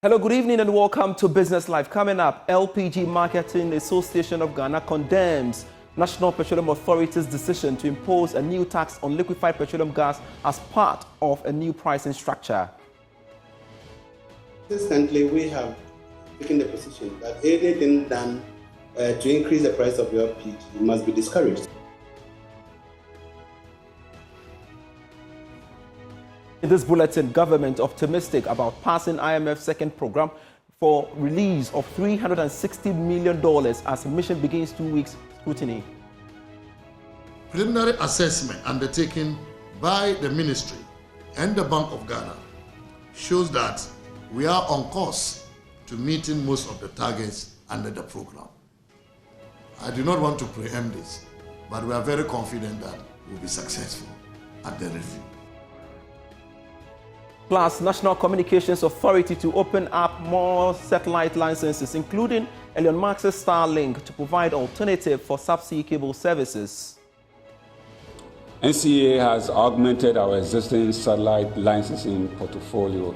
Hello, good evening and welcome to Business Live. Coming up, LPG Marketing Association of Ghana condemns National Petroleum Authority's decision to impose a new tax on liquefied petroleum gas as part of a new pricing structure. Consistently, we have taken the position that anything done to increase the price of LPG must be discouraged. In this bulletin, government optimistic about passing IMF's second program for release of $360 million as mission begins 2 weeks scrutiny. Preliminary assessment undertaken by the ministry and the Bank of Ghana shows that we are on course to meeting most of the targets under the program. I do not want to preempt this, but we are very confident that we'll be successful at the review. Plus, National Communications Authority to open up more satellite licenses, including Elon Musk's Starlink, to provide alternative for subsea cable services. NCA has augmented our existing satellite licensing portfolio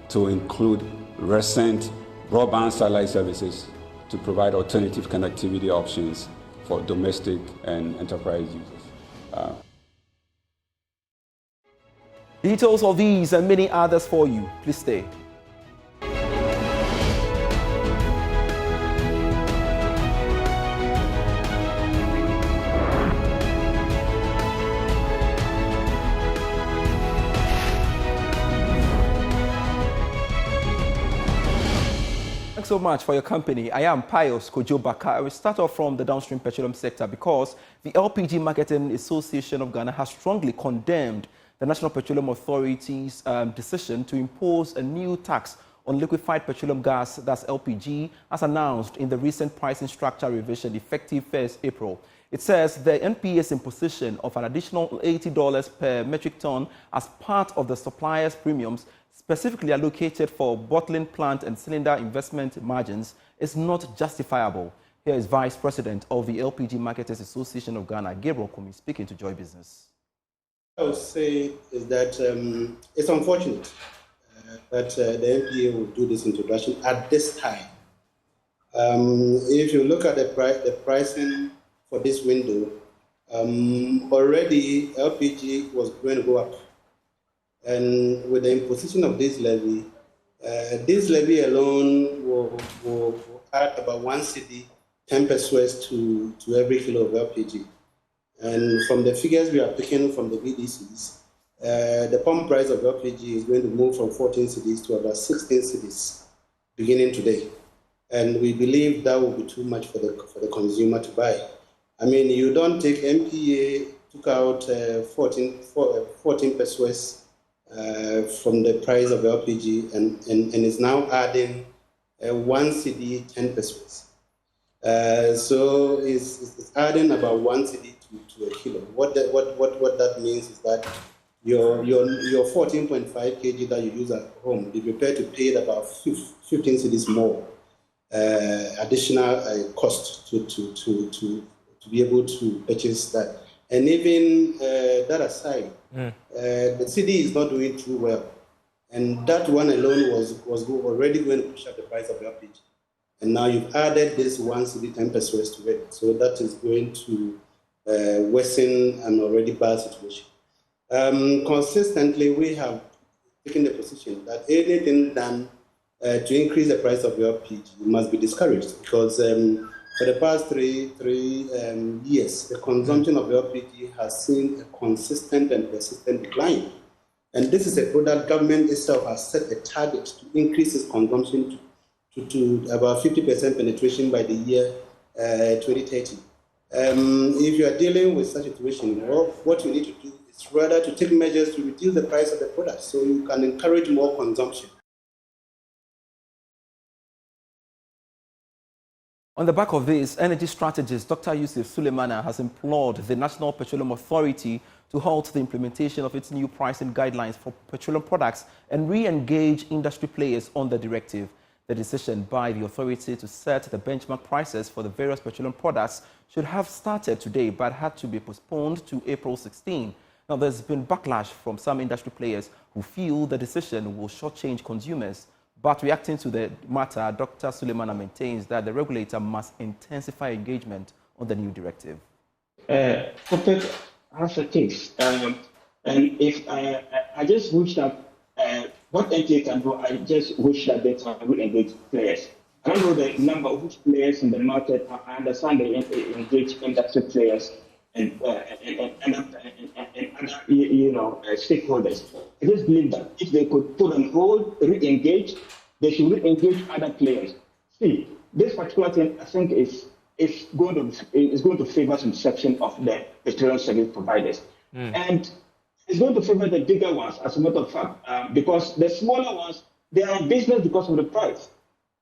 to include recent broadband satellite services to provide alternative connectivity options for domestic and enterprise users. Details of these and many others for you. Please stay. Thanks so much for your company. I am Pius Kojo-Baka. I will start off from the downstream petroleum sector because the LPG Marketing Association of Ghana has strongly condemned the National Petroleum Authority's decision to impose a new tax on liquefied petroleum gas, that's LPG, as announced in the recent pricing structure revision effective 1st April. It says the NPA's imposition of an additional $80 per metric ton as part of the supplier's premiums specifically allocated for bottling plant and cylinder investment margins is not justifiable. Here is Vice President of the LPG Marketers Association of Ghana, Gabriel Kumi, speaking to Joy Business. I would say is that it's unfortunate that the NPA will do this introduction at this time. If you look at the pricing for this window, already LPG was going to go up. And with the imposition of this levy alone will add about 1 cedi, 10 pesos to every kilo of LPG. And from the figures we are picking from the BDCs, the pump price of LPG is going to move from 14 cedis to about 16 cedis beginning today. And we believe that will be too much for the consumer to buy. I mean, you don't take NPA, took out 14 pesos from the price of LPG and is now adding 1 cedi, 10 pesos. So it's adding about 1 cedi to a kilo. What that means is that your 14.5 kg that you use at home, be prepared to pay about 15 cedis more additional cost to be able to purchase that. And even that aside, the CD is not doing too well, and that one alone was already going to push up the price of LPG. And now you've added this 1 cedi 10 pesos to it, so that is going to worsen an already bad situation. Consistently, we have taken the position that anything done to increase the price of LPG must be discouraged, because for the past three years, the consumption of LPG has seen a consistent and persistent decline. And this is a product government itself has set a target to increase its consumption to about 50% penetration by the year 2030. If you are dealing with such a situation, what you need to do is rather to take measures to reduce the price of the product so you can encourage more consumption. On the back of this, energy strategist Dr. Yusuf Suleimana has implored the National Petroleum Authority to halt the implementation of its new pricing guidelines for petroleum products and re-engage industry players on the directive. The decision by the authority to set the benchmark prices for the various petroleum products should have started today but had to be postponed to April 16. Now, there's been backlash from some industry players who feel the decision will shortchange consumers But reacting to the matter, Dr. Suleimana maintains that the regulator must intensify engagement on the new directive. Corporate has a case. And if I just wish that what NPA can do, I just wish that they can engage players. I don't know the number of which players in the market. I understand they engage industry players and other, stakeholders. I just believe that if they could put on hold, re-engage, they should re-engage other players. See, this particular thing, I think, is going to favor some section of the petroleum service providers. And it's going to favor the bigger ones, as a matter of fact, because the smaller ones, they are in business because of the price.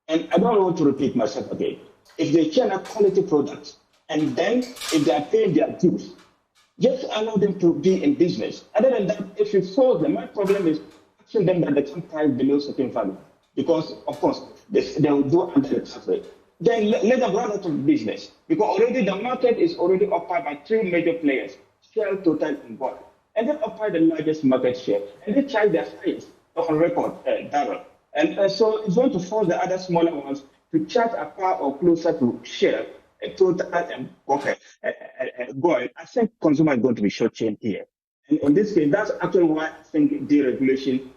And I don't want to repeat myself again. If they churn out quality products, and then if they are paying their dues, just allow them to be in business. Other than that, if you force them, my problem is asking them that they can price below certain value. Because, of course, they will do under the tax rate. Then let them run out of business. Because already the market is already occupied by three major players, Shell, Total, and Boyd. And they occupy the largest market share. And they charge their highest on record barrel. And so it's going to force the other smaller ones to charge a par or closer to Shell, Total, and Boyd. I think consumer is going to be short-changed here. And in this case, that's actually why I think deregulation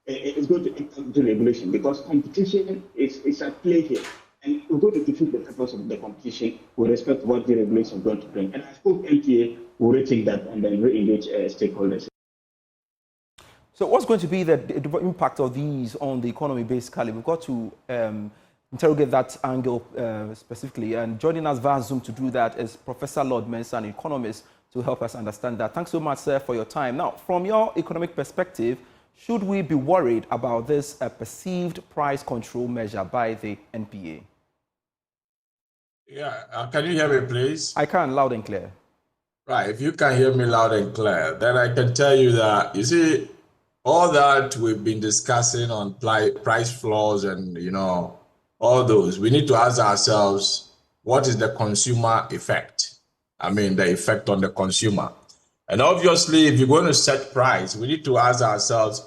is going to impact deregulation, because competition is at play here. And we're going to defeat the purpose of the competition with respect to what deregulation is going to bring. And I hope NPA will rethink that and then re-engage stakeholders. So what's going to be the impact of these on the economy, basically? We've got to interrogate that angle specifically. And joining us via Zoom to do that is Professor Lord Mensah, an economist, to help us understand that. Thanks so much, sir, for your time. Now, from your economic perspective, should we be worried about this perceived price control measure by the NPA? Yeah, can you hear me, please? I can, loud and clear. Right, if you can hear me loud and clear, then I can tell you that, you see, all that we've been discussing on price floors and, all those, we need to ask ourselves, what is the consumer effect? I mean, the effect on the consumer. And obviously, if you're going to set price, we need to ask ourselves,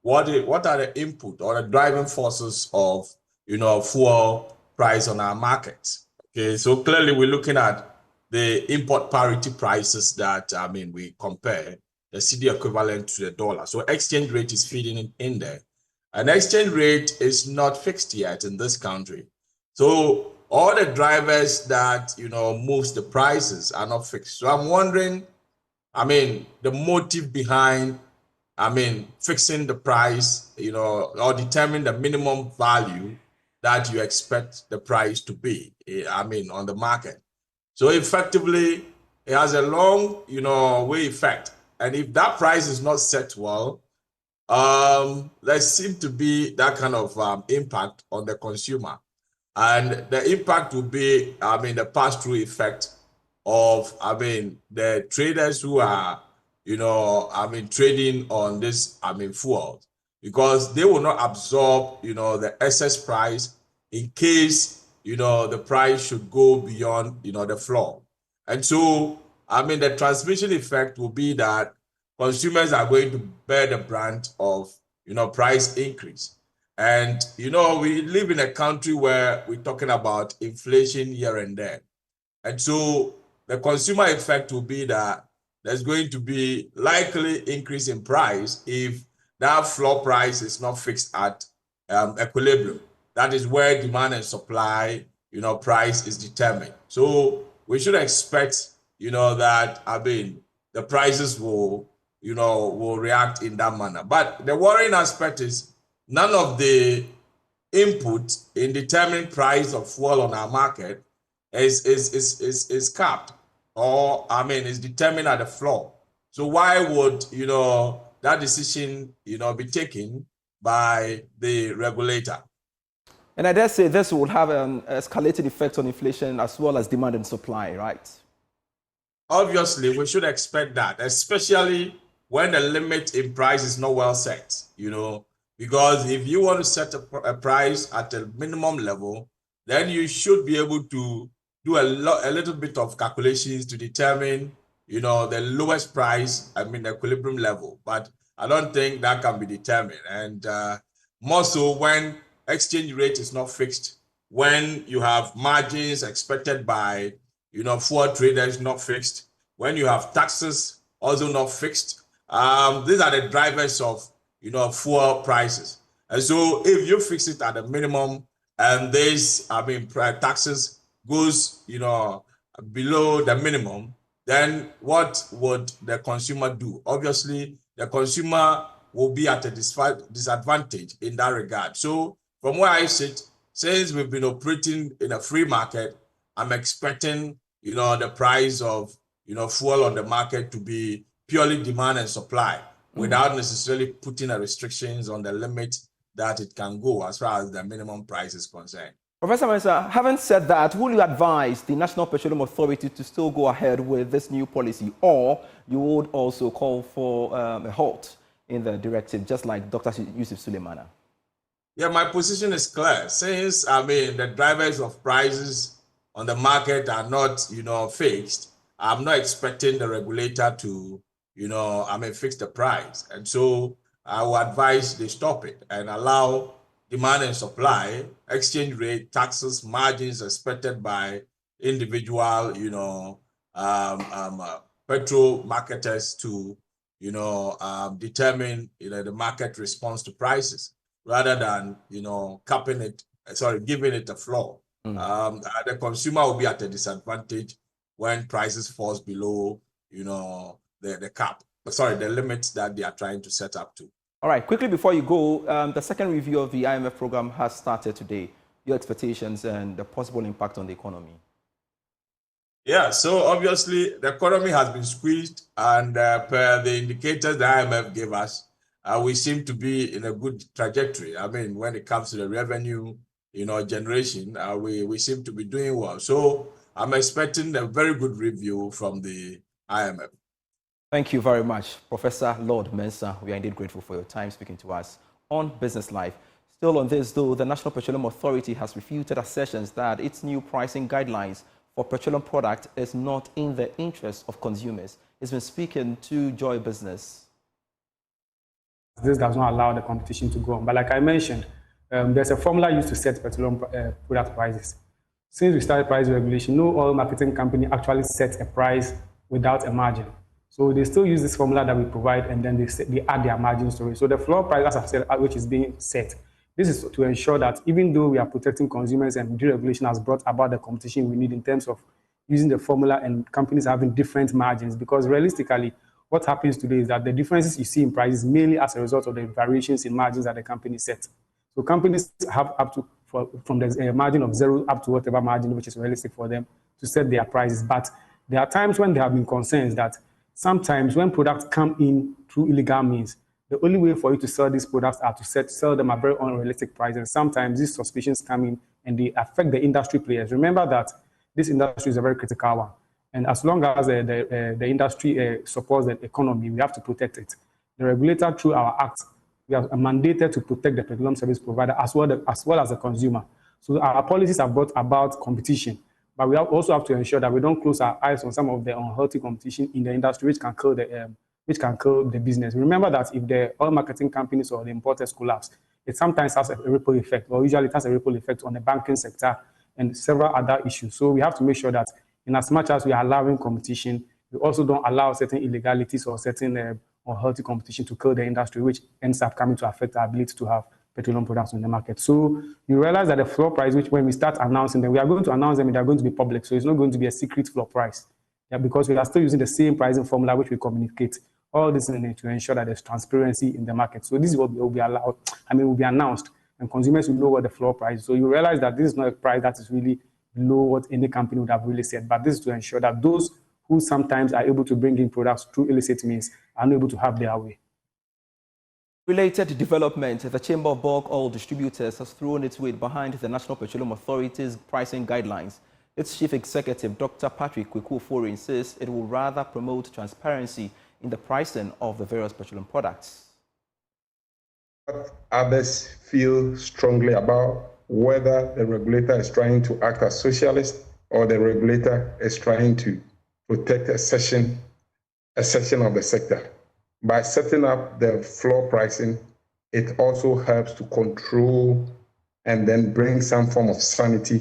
what are the input or the driving forces of, fuel price on our markets? Okay, so clearly we're looking at the import parity prices that, we compare the CD equivalent to the dollar. So exchange rate is feeding in there. And exchange rate is not fixed yet in this country. So all the drivers that, moves the prices are not fixed. So I'm wondering, the motive behind, fixing the price, or determining the minimum value that you expect the price to be, on the market. So effectively, it has a long, way effect. And if that price is not set well, there seems to be that kind of impact on the consumer. And the impact will be, the pass-through effect of, the traders who are, trading on this, fuel, because they will not absorb, the excess price in case, the price should go beyond, the floor. And so, the transmission effect will be that consumers are going to bear the brunt of, price increase. And, we live in a country where we're talking about inflation here and there. And so the consumer effect will be that there's going to be likely increase in price if that floor price is not fixed at equilibrium. That is where demand and supply, price is determined. So we should expect, that, the prices will react in that manner. But the worrying aspect is none of the input in determining price of fuel on our market is capped or, is determined at the floor. So why would, that decision, be taken by the regulator? And I dare say this will have an escalated effect on inflation as well as demand and supply, right? Obviously, we should expect that, especially when the limit in price is not well set, because if you want to set a price at a minimum level, then you should be able to do a little bit of calculations to determine, the lowest price, the equilibrium level. But I don't think that can be determined. And more so when exchange rate is not fixed, when you have margins expected by, fuel traders not fixed, when you have taxes also not fixed. These are the drivers of, fuel prices. And so if you fix it at a minimum and taxes goes, below the minimum, then what would the consumer do? Obviously, the consumer will be at a disadvantage in that regard. So from where I sit, since we've been operating in a free market, I'm expecting, the price of, fuel on the market to be purely demand and supply without necessarily putting a restrictions on the limit that it can go as far as the minimum price is concerned. Professor Mensah, having said that, will you advise the National Petroleum Authority to still go ahead with this new policy, or you would also call for a halt in the directive, just like Dr. Yusuf Suleimana? Yeah, my position is clear. Since, the drivers of prices on the market are not, fixed, I'm not expecting the regulator to, fix the price. And so I will advise they stop it and allow demand and supply, exchange rate, taxes, margins expected by individual, petrol marketers to, determine, the market response to prices rather than, giving it a floor. The consumer will be at a disadvantage when prices falls below, the limits that they are trying to set up to. All right, quickly before you go, the second review of the IMF program has started today. Your expectations and the possible impact on the economy. Yeah, so obviously the economy has been squeezed, and per the indicators the IMF gave us, we seem to be in a good trajectory. When it comes to the revenue, generation, we seem to be doing well. So I'm expecting a very good review from the IMF. Thank you very much, Professor Lord Mensah. We are indeed grateful for your time speaking to us on Business Live. Still on this, though, the National Petroleum Authority has refuted assertions that its new pricing guidelines for petroleum products is not in the interest of consumers. It's been speaking to Joy Business. This does not allow the competition to go on. But like I mentioned, there's a formula used to set petroleum product prices. Since we started price regulation, no oil marketing company actually sets a price without a margin. So they still use this formula that we provide, and then they add their margins to it. So the floor price, as I've said, which is being set, this is to ensure that even though we are protecting consumers and deregulation has brought about the competition we need in terms of using the formula and companies having different margins, because realistically, what happens today is that the differences you see in prices mainly as a result of the variations in margins that the company set. So companies have up to, from the margin of 0 up to whatever margin which is realistic for them to set their prices. But there are times when there have been concerns that sometimes when products come in through illegal means, the only way for you to sell these products are to sell them at very unrealistic prices. And sometimes these suspicions come in and they affect the industry players. Remember that this industry is a very critical one. And as long as the industry supports the economy, we have to protect it. The regulator, through our act, we are mandated to protect the petroleum service provider as well as the consumer. So our policies have brought about competition. But we also have to ensure that we don't close our eyes on some of the unhealthy competition in the industry, which can kill the business. Remember that if the oil marketing companies or the importers collapse, it sometimes has a ripple effect, or usually it has a ripple effect on the banking sector and several other issues. So we have to make sure that in as much as we are allowing competition, we also don't allow certain illegalities or certain unhealthy competition to kill the industry, which ends up coming to affect our ability to have petroleum products on the market. So you realize that the floor price, which when we start announcing them, we are going to announce them and they are going to be public. So it's not going to be a secret floor price. Yeah, because we are still using the same pricing formula which we communicate. All this to ensure that there's transparency in the market. So this is what will be allowed. Will be announced, and consumers will know what the floor price is. So you realize that this is not a price that is really below what any company would have really said. But this is to ensure that those who sometimes are able to bring in products through illicit means are not able to have their way. Related development, the Chamber of Bulk Oil Distributors has thrown its weight behind the National Petroleum Authority's pricing guidelines. Its chief executive, Dr. Patrick Kwekufori, insists it will rather promote transparency in the pricing of the various petroleum products. What others feel strongly about, whether the regulator is trying to act as socialist or the regulator is trying to protect a section of the sector. By setting up the floor pricing, it also helps to control and then bring some form of sanity,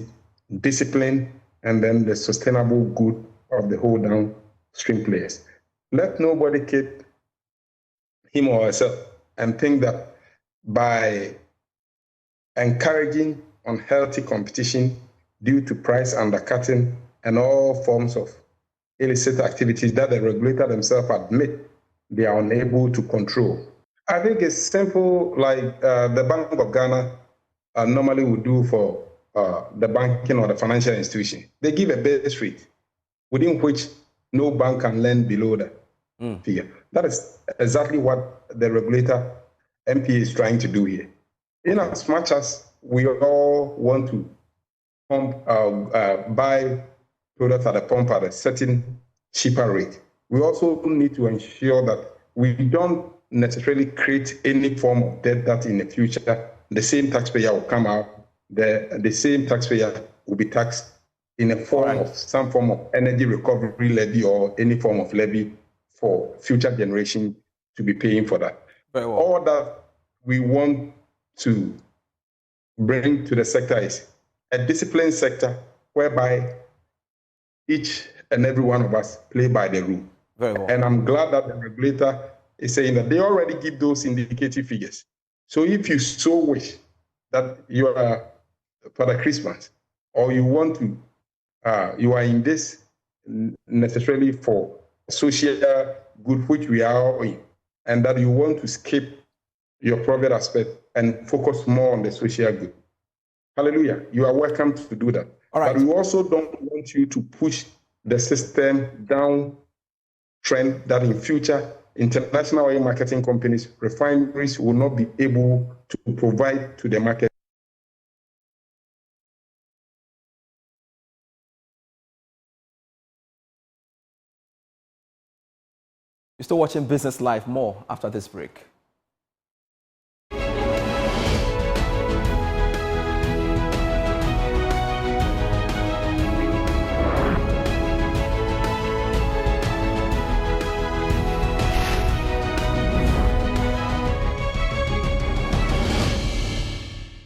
discipline, and then the sustainable good of the whole downstream players. Let nobody kid him or herself and think that by encouraging unhealthy competition due to price undercutting and all forms of illicit activities that the regulator themselves admit they are unable to control. I think it's simple, like the Bank of Ghana normally would do for the banking or the financial institution. They give a base rate within which no bank can lend below that figure. That is exactly what the regulator, NPA, is trying to do here. In as much as we all want to buy products at the pump at a certain cheaper rate, we also need to ensure that we don't necessarily create any form of debt that in the future the same taxpayer will come out, the same taxpayer will be taxed in a form of some form of energy recovery levy or any form of levy for future generation to be paying for that. Very well. All that we want to bring to the sector is a disciplined sector whereby each and every one of us play by the rule. Very well. And I'm glad that the regulator is saying that they already give those indicative figures. So if you so wish that you are Father Christmas, or you want to, you are in this necessarily for social good, which we are all in, and that you want to skip your private aspect and focus more on the social good. Hallelujah. You are welcome to do that. All right. But we also don't want you to push the system down trend that in future international oil marketing companies, refineries will not be able to provide to the market. You're still watching Business Live. More after this break.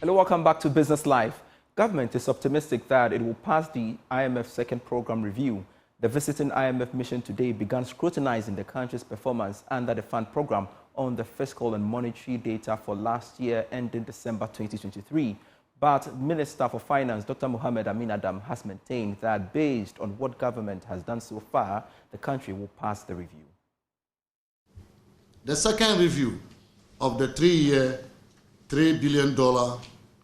Hello, welcome back to Business Live. Government is optimistic that it will pass the IMF second program review. The visiting IMF mission today began scrutinizing the country's performance under the fund program on the fiscal and monetary data for last year ending December 2023. But Minister for Finance, Dr. Mohamed Amin Adam, has maintained that based on what government has done so far, the country will pass the review. The second review of the 3-year, $3 billion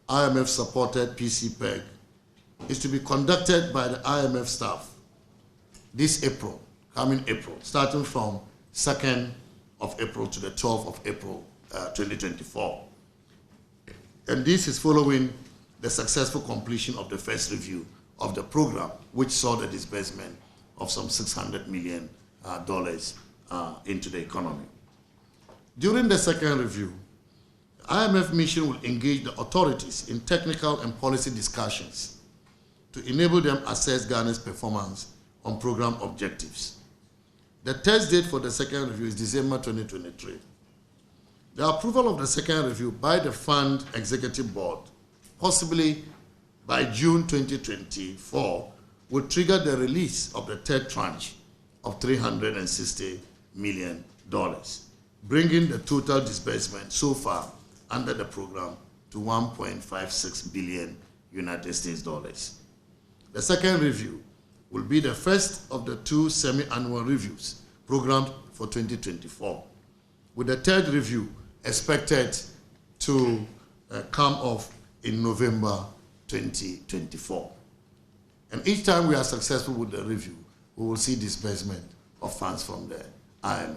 IMF-supported PCPEG is to be conducted by the IMF staff this April, coming April, starting from 2nd of April to the 12th of April 2024. And this is following the successful completion of the first review of the program, which saw the disbursement of some $600 million into the economy. During the second review, IMF mission will engage the authorities in technical and policy discussions to enable them assess Ghana's performance on program objectives. The test date for the second review is December 2023. The approval of the second review by the Fund Executive Board, possibly by June 2024, will trigger the release of the third tranche of $360 million, bringing the total disbursement so far under the program to $1.56 billion United States dollars. The second review will be the first of the two semi-annual reviews programmed for 2024, with the third review expected to come off in November 2024. And each time we are successful with the review, we will see disbursement of funds from the IMF.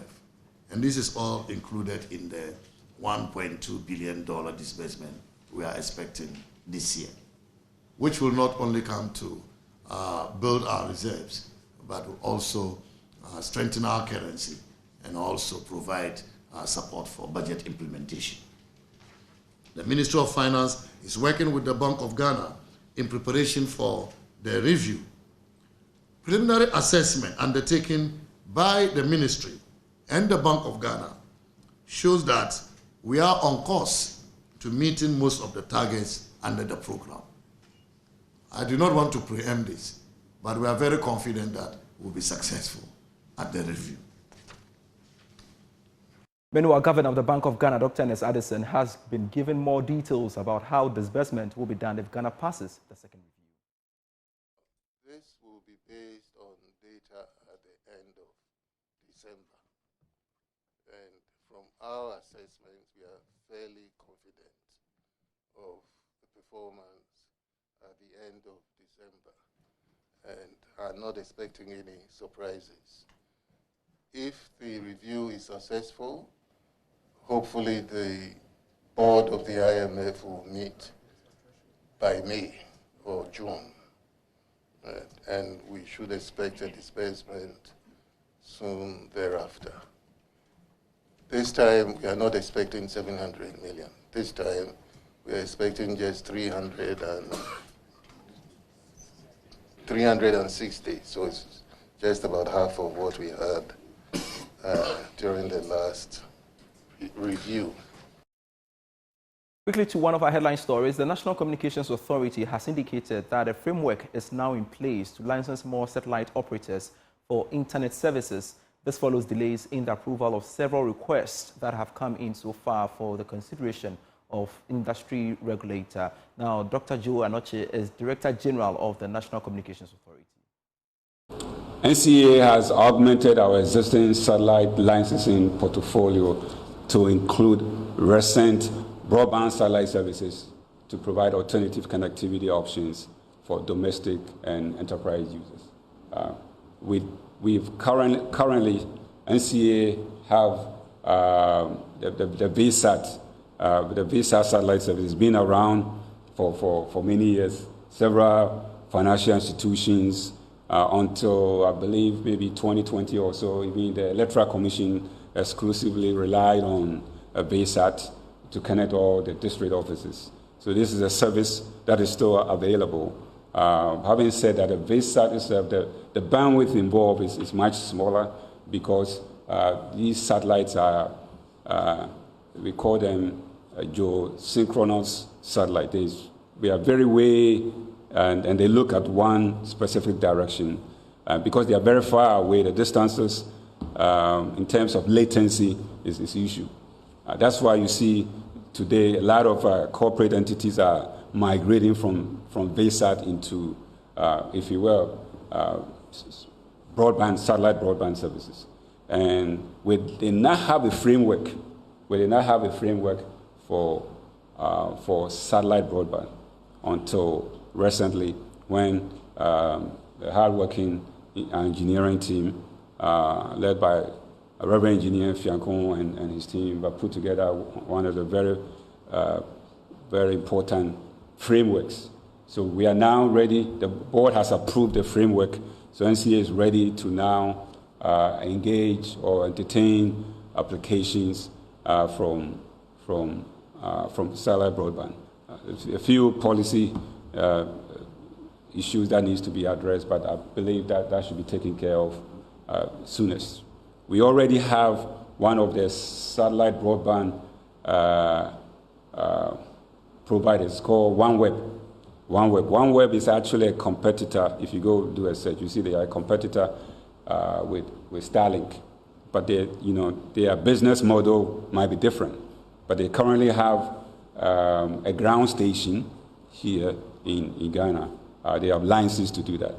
And this is all included in the $1.2 billion disbursement we are expecting this year, which will not only come to build our reserves, but will also strengthen our currency and also provide support for budget implementation. The Ministry of Finance is working with the Bank of Ghana in preparation for the review. Preliminary assessment undertaken by the Ministry and the Bank of Ghana shows that we are on course to meeting most of the targets under the program. I do not want to preempt this, but we are very confident that we'll be successful at the review. Meanwhile, Governor of the Bank of Ghana, Dr. Ernest Addison, has been given more details about how disbursement will be done if Ghana passes the second review. This will be based on data at the end of December. And from our assessments, we are fairly confident of the performance at the end of December and are not expecting any surprises. If the review is successful, hopefully the board of the IMF will meet by May or June. And we should expect a disbursement soon thereafter. This time, we are not expecting 700 million. This time, we are expecting just 360. So it's just about half of what we had during the last review. Quickly to one of our headline stories, the National Communications Authority has indicated that a framework is now in place to license more satellite operators for internet services. This follows delays in the approval of several requests that have come in so far for the consideration of industry regulator. Now, Dr. Joe Anoche is Director General of the National Communications Authority. NCA has augmented our existing satellite licensing portfolio to include recent broadband satellite services to provide alternative connectivity options for domestic and enterprise users. We've currently NCA have the VSAT. The VSAT satellite service has been around for many years. Several financial institutions until I believe maybe 2020 or so, even the Electoral Commission exclusively relied on a VSAT to connect all the district offices. So this is a service that is still available. Having said that, the VSAT itself, the bandwidth involved is much smaller because these satellites are, we call them geosynchronous satellites. We are very way, and they look at one specific direction. Because they are very far away, the distances in terms of latency is an issue. That's why you see today a lot of corporate entities are migrating from VSAT into, if you will, satellite broadband services. And we did not have a framework. We did not have a framework for satellite broadband until recently, when the hardworking engineering team, led by Reverend Engineer Fiancon and his team, put together one of the very important frameworks. So we are now ready. The board has approved the framework. So NCA is ready to now engage or entertain applications from satellite broadband. A few policy issues that needs to be addressed, but I believe that should be taken care of soonest. We already have one of the satellite broadband providers called OneWeb. OneWeb is actually a competitor. If you go do a search, you see they are a competitor with Starlink, but their business model might be different. But they currently have a ground station here in Ghana. They have licenses to do that.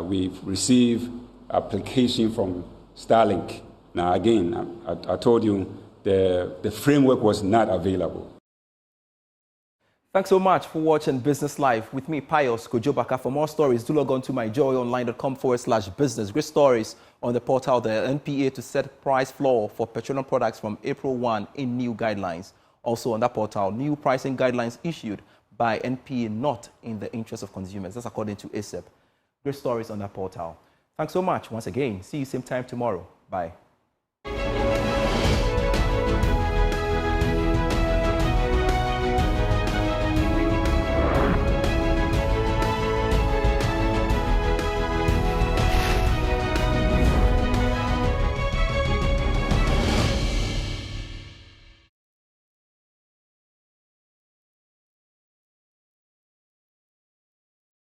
We've received application from Starlink. Now again, I told you the framework was not available. Thanks so much for watching Business Live with me, Pius Kojobaka. For more stories, do log on to myjoyonline.com/business. Great stories on the portal, the NPA to set price floor for petroleum products from April 1 in new guidelines. Also on that portal, new pricing guidelines issued by NPA not in the interest of consumers. That's according to ASEP. Great stories on that portal. Thanks so much once again. See you same time tomorrow. Bye.